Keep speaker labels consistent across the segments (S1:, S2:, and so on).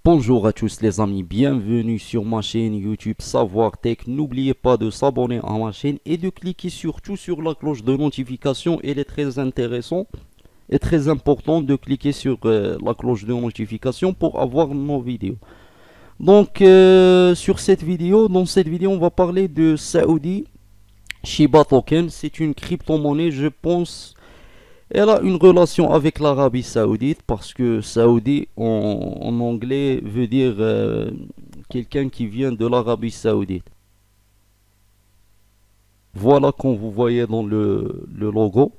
S1: Bonjour à tous les amis, bienvenue sur ma chaîne YouTube Savoir Tech. N'oubliez pas de s'abonner à ma chaîne et de cliquer surtout sur la cloche de notification. Il est très intéressant et très important de cliquer sur la cloche de notification pour avoir nos vidéos. Donc dans cette vidéo on va parler de Saudi Shiba Token. C'est une crypto-monnaie, je pense. Elle a une relation avec l'Arabie Saoudite parce que Saoudi en anglais veut dire quelqu'un qui vient de l'Arabie Saoudite. Voilà comme vous voyez dans le logo.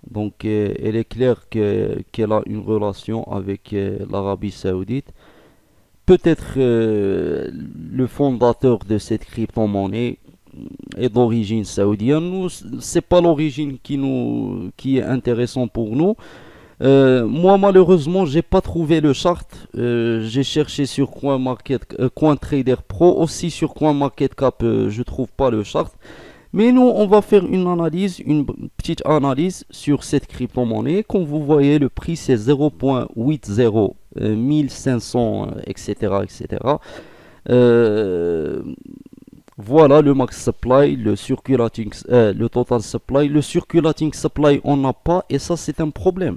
S1: Donc elle est claire qu'elle a une relation avec l'Arabie Saoudite. Peut-être le fondateur de cette crypto-monnaie est d'origine saoudienne. Nous, c'est pas l'origine qui est intéressant pour nous. Moi, malheureusement, j'ai pas trouvé le chart. J'ai cherché sur CoinTrader Pro, aussi sur CoinMarketCap, je trouve pas le chart. Mais nous, on va faire une petite analyse sur cette crypto-monnaie. Comme vous voyez, le prix c'est 0.80, 1500, etc., etc. Euh, voilà le max supply, le total supply. Le circulating supply, on n'a pas, et ça c'est un problème.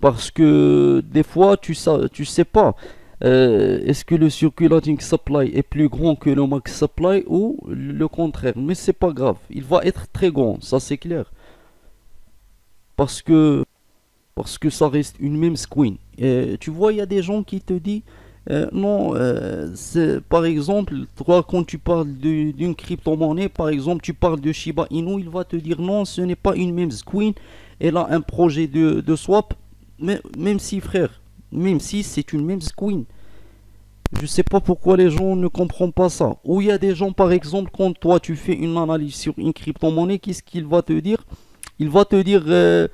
S1: Parce que des fois, tu sais pas, est-ce que le circulating supply est plus grand que le max supply ou le contraire. Mais c'est pas grave, il va être très grand, ça c'est clair. Parce que, parce que ça reste une même screen. Et tu vois, il y a des gens qui te disent, non, par exemple, toi, quand tu parles d'une crypto-monnaie, par exemple, tu parles de Shiba Inu, il va te dire non, ce n'est pas une même screen, elle a un projet de swap. Mais, même si, frère, même si c'est une même screen, je sais pas pourquoi les gens ne comprennent pas ça. Ou il y a des gens, par exemple, quand toi tu fais une analyse sur une crypto-monnaie, qu'est-ce qu'il va te dire? Il va te dire euh,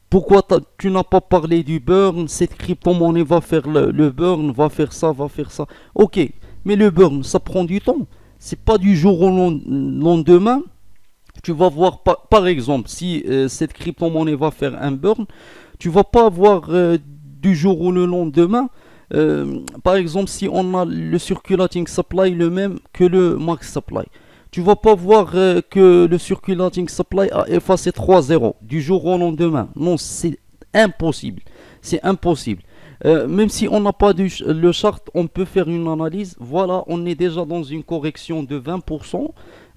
S1: pourquoi tu n'as pas parlé du burn, cette crypto-monnaie va faire le burn, va faire ça, va faire ça. Ok, mais le burn, ça prend du temps. C'est pas du jour au lendemain. Tu vas voir, par exemple, si cette crypto-monnaie va faire un burn, tu vas pas avoir du jour au lendemain. Par exemple, si on a le circulating supply le même que le max supply, tu vas pas voir que le circulating supply a effacé 3 zéros du jour au lendemain. Non, c'est impossible. C'est impossible. Même si on n'a pas le chart, on peut faire une analyse. Voilà, on est déjà dans une correction de 20%.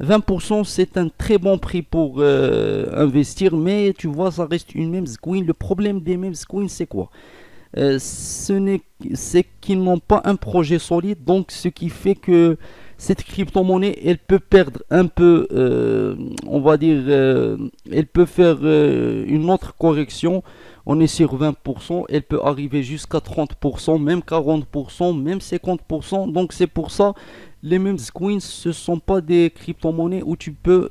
S1: 20%, c'est un très bon prix pour investir, mais tu vois, ça reste une même coin. Le problème des mêmes coins, c'est quoi? C'est qu'ils n'ont pas un projet solide, donc ce qui fait que cette crypto-monnaie, elle peut perdre un peu, on va dire, elle peut faire une autre correction. On est sur 20%, elle peut arriver jusqu'à 30%, même 40%, même 50%. Donc c'est pour ça, les mêmes coins, ce sont pas des crypto-monnaies où tu peux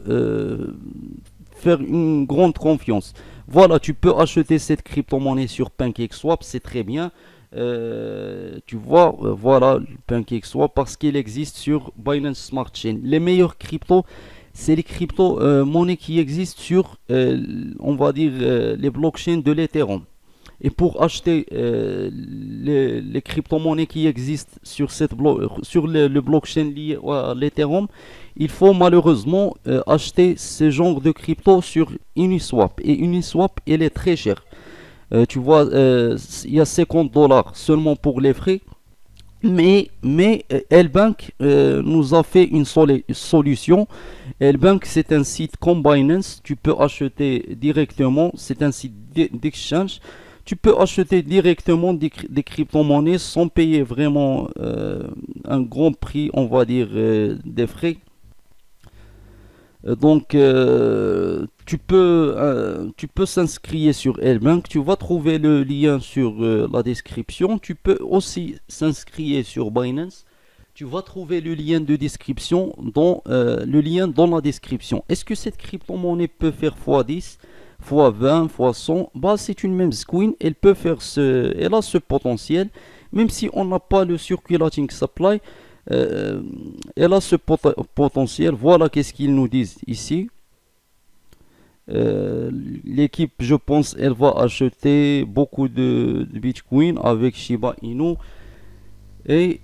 S1: faire une grande confiance. Voilà, tu peux acheter cette crypto-monnaie sur PancakeSwap, c'est très bien. Tu vois, voilà, PancakeSwap parce qu'il existe sur Binance Smart Chain. Les meilleurs cryptos, c'est les crypto-monnaies qui existent sur, on va dire, les blockchains de l'Ethereum. Et pour acheter les crypto-monnaies qui existent sur, sur le blockchain lié à l'Ethereum, il faut malheureusement acheter ce genre de crypto sur Uniswap. Et Uniswap, elle est très chère. Tu vois, il y a 50 dollars seulement pour les frais. Mais L-Bank nous a fait une solution. L-Bank, c'est un site comme Binance. Tu peux acheter directement. C'est un site d'exchange. Tu peux acheter directement des crypto-monnaies sans payer vraiment un grand prix, on va dire, des frais. Donc, tu peux s'inscrire sur L-Bank. Tu vas trouver le lien sur la description. Tu peux aussi s'inscrire sur Binance. Tu vas trouver le lien de description le lien dans la description. Est-ce que cette crypto-monnaie peut faire x10, x20, x100? Bah, c'est une même screen. Elle a ce potentiel. Même si on n'a pas le circulating supply, euh, elle a ce potentiel. Voilà qu'est-ce qu'ils nous disent ici. Euh, L'équipe, je pense, elle va acheter beaucoup de Bitcoin avec Shiba Inu. Et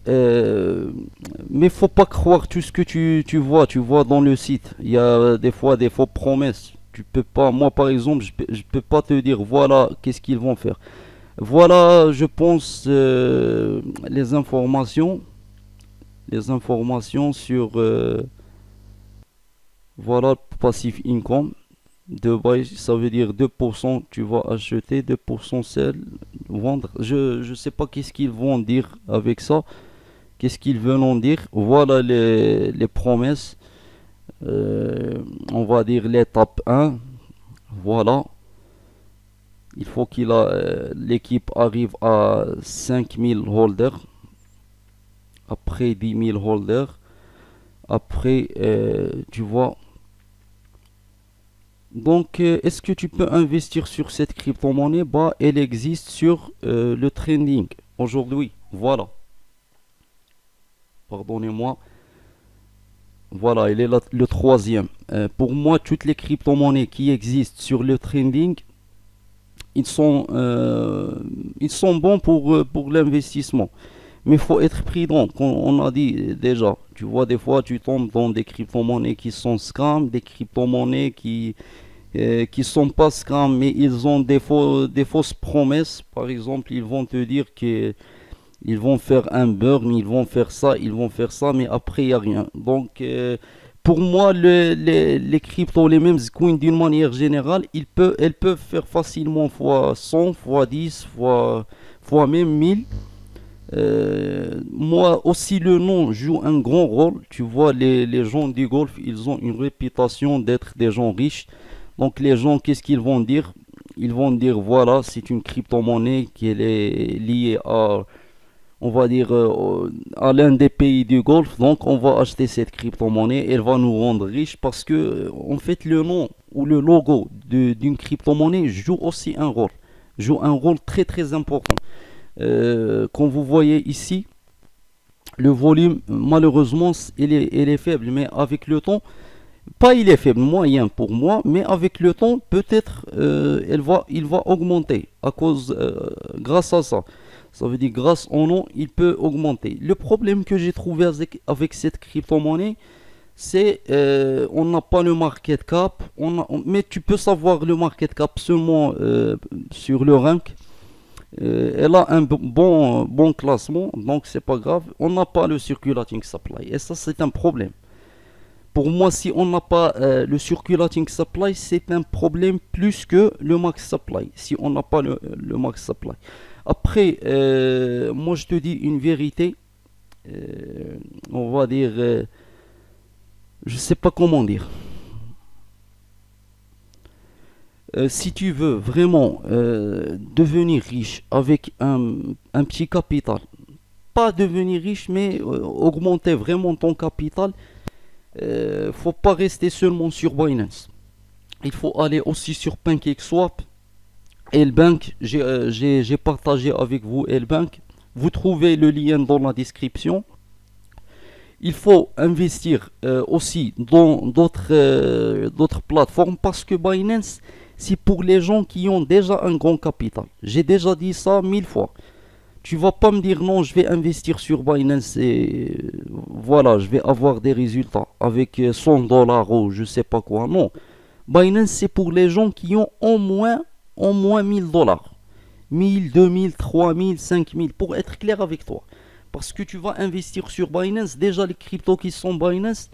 S1: mais faut pas croire tout ce que tu vois dans le site. Il y a des fois des faux promesses. Tu peux pas, moi par exemple, je peux pas te dire voilà qu'est-ce qu'ils vont faire. Voilà, je pense les informations sur voilà passive income. De base, ça veut dire 2% tu vas acheter, 2% sell, vendre. Je sais pas qu'est-ce qu'ils vont dire avec ça. Qu'est-ce qu'ils veulent en dire? Voilà les promesses. On va dire l'étape un. Voilà. Il faut l'équipe arrive à 5000 holders. Après 10 000 holders. Après, tu vois. Donc, est-ce que tu peux investir sur cette crypto-monnaie? Bah, elle existe sur le trending aujourd'hui. Voilà. Pardonnez-moi. Voilà, il est là, le troisième. Pour moi, toutes les crypto-monnaies qui existent sur le trending, ils sont, euh, ils sont bons pour l'investissement. Mais il faut être prudent, comme on a dit déjà. Tu vois, des fois, tu tombes dans des crypto-monnaies qui sont scam, des crypto-monnaies qui sont pas scam, mais ils ont des fausses promesses. Par exemple, ils vont te dire que ils vont faire un burn, ils vont faire ça, mais après, il n'y a rien. Donc, pour moi, les cryptos, les mêmes coins d'une manière générale, elles peuvent faire facilement fois 100, fois 10, fois même 1000. Moi aussi, le nom joue un grand rôle. Tu vois, les gens du golf, ils ont une réputation d'être des gens riches. Donc, les gens, qu'est-ce qu'ils vont dire? Ils vont dire, voilà, c'est une crypto-monnaie qui est liée à on va dire, à l'un des pays du Golfe. Donc, on va acheter cette crypto-monnaie. Elle va nous rendre riches parce que, en fait, le nom ou le logo d'une crypto-monnaie joue aussi un rôle. Joue un rôle très très important. Comme vous voyez ici, le volume, malheureusement, il est faible. Mais avec le temps, pas il est faible, moyen pour moi, mais avec le temps, peut-être il va augmenter à cause, grâce à ça. Ça veut dire grâce au nom, il peut augmenter. Le problème que j'ai trouvé avec cette crypto-monnaie, c'est on n'a pas le market cap, mais tu peux savoir le market cap seulement sur le rank. Elle a un bon classement, donc c'est pas grave. On n'a pas le circulating supply, et ça c'est un problème. Pour moi, si on n'a pas le circulating supply, c'est un problème plus que le max supply. Si on n'a pas le max supply. Après, moi je te dis une vérité. On va dire, je sais pas comment dire. Si tu veux vraiment devenir riche avec un petit capital, pas devenir riche, mais augmenter vraiment ton capital, faut pas rester seulement sur Binance. Il faut aller aussi sur PancakeSwap. Elbank, j'ai partagé avec vous Elbank. Vous trouvez le lien dans la description. Il faut investir aussi dans d'autres plateformes parce que Binance, c'est pour les gens qui ont déjà un grand capital. J'ai déjà dit ça 1000 fois. Tu vas pas me dire non, je vais investir sur Binance et voilà, je vais avoir des résultats avec 100 dollars ou je sais pas quoi. Non, Binance c'est pour les gens qui ont au moins 1000 dollars. 1000, 2000, 3000, 5000 pour être clair avec toi. Parce que tu vas investir sur Binance, déjà les cryptos qui sont Binance,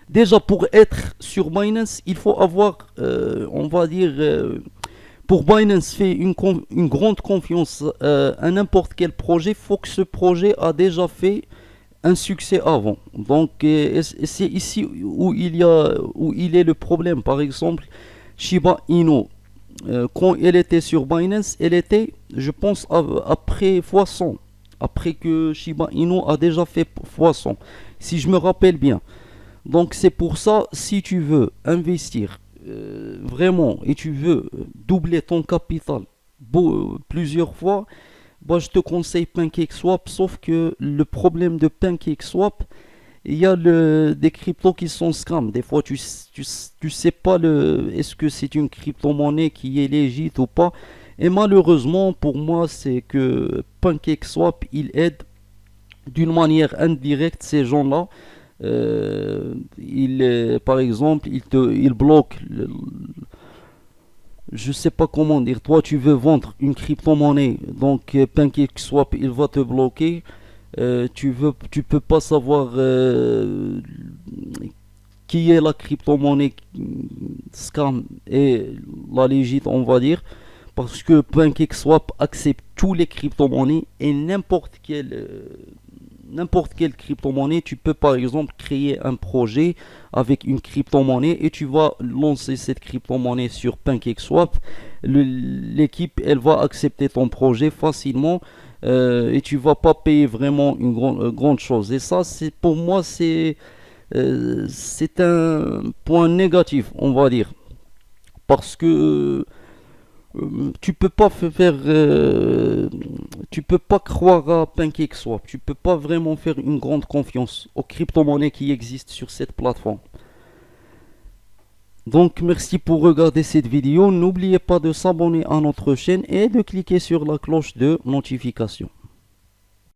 S1: déjà pour être sur Binance, il faut avoir, on va dire, pour Binance fait une grande confiance à n'importe quel projet, il faut que ce projet a déjà fait un succès avant. Donc c'est ici où il est le problème. Par exemple, Shiba Inu, quand elle était sur Binance, elle était, je pense, après x100. Après que Shiba Inu a déjà fait x100. Si je me rappelle bien. Donc c'est pour ça, si tu veux investir vraiment et tu veux doubler ton capital plusieurs fois, bah, je te conseille PancakeSwap. Sauf que le problème de PancakeSwap, il y a des cryptos qui sont scam. Des fois, tu sais pas est-ce que c'est une crypto-monnaie qui est légite ou pas. Et malheureusement, pour moi, c'est que PancakeSwap, il aide d'une manière indirecte ces gens-là. Par exemple, il bloque, je sais pas comment dire. Toi, tu veux vendre une crypto-monnaie, donc PancakeSwap, il va te bloquer. Tu peux pas savoir qui est la crypto-monnaie scam et la légite, on va dire, parce que PancakeSwap accepte tous les crypto-monnaies et n'importe quelle crypto-monnaie. Tu peux par exemple créer un projet avec une crypto-monnaie et tu vas lancer cette crypto-monnaie sur PancakeSwap. L'équipe, elle va accepter ton projet facilement et tu vas pas payer vraiment une grande chose. Et ça, c'est pour moi, c'est un point négatif, on va dire, parce que tu peux pas croire à PancakeSwap, tu peux pas vraiment faire une grande confiance aux crypto-monnaies qui existent sur cette plateforme. Donc merci pour regarder cette vidéo, n'oubliez pas de s'abonner à notre chaîne et de cliquer sur la cloche de notification.